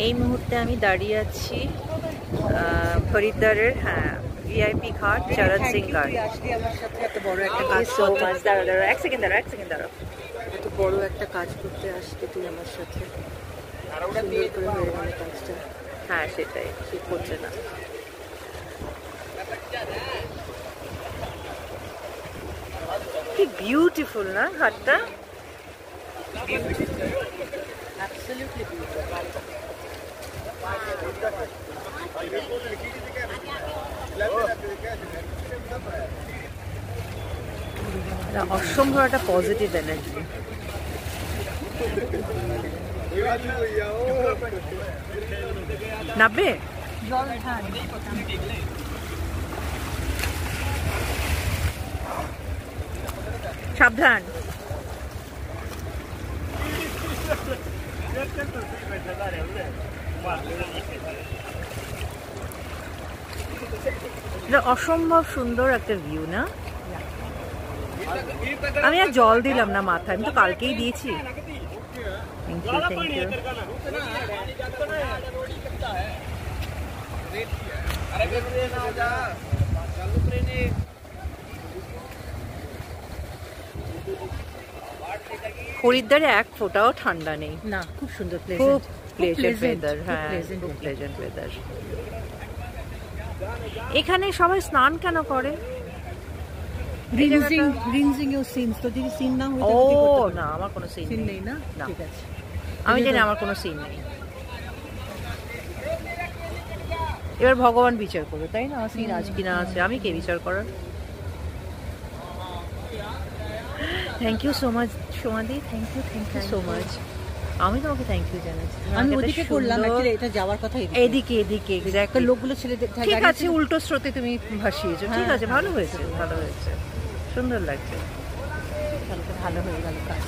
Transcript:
এই মুহূর্তে আমি দাঁড়িয়ে আছি হরিদ্বারের ভিআইপি ঘাট চরণ সিং ঘাট। এত বড় একটা কাজ এক সেকেন্ড দাঁড়াও। এত বড় একটা কাজ করতে আসতে তুই আমার সাথে সুন্দর করে হয়ে গেল কাজটা। হ্যাঁ সেটাই, ঠিক হচ্ছে না। কি বিউটিফুল না ঘাটটা? Absolutely beautiful. অসম্ভব একটা পজিটিভ এনার্জি। নামবে সাবধান। অসম্ভব সুন্দর একটা ভিউ না? আমি আর জল দিলাম না মাথায়, আমি তো কালকেই দিয়েছি। Thank you. হরিদ্বারে এক ফোঁটাও ঠান্ডা নেই না, খুব সুন্দর, খুব প্লেজেন্ট ওয়েদার। হ্যাঁ, খুব প্লেজেন্ট ওয়েদার। এখানে সবাই স্নান কেন করে? না, আমার কোনো সিন নেই না। আমি জানি আমার কোনো সিন নেই। এবার ভগবান বিচার করবে, তাই না? সিন আছে কিনা আছে, আমি কে বিচার করার? থ্যাংক ইউ সো মাচ সোমাদি, থ্যাংক ইউ সো মাচ। আমি তোমাকে থ্যাংক ইউ জানাচ্ছি। আমি ওদিকে করলাম, এটা যাওয়ার কথা এদিকে এক্স্যাক্টলি। লোকগুলো ছেড়ে ঠিক আছে, উল্টো স্রোতে তুমি ভাসিয়েছো। ঠিক আছে, ভালো হয়েছে, সুন্দর লাগছে। ভালো হয়ে গেল কাজ।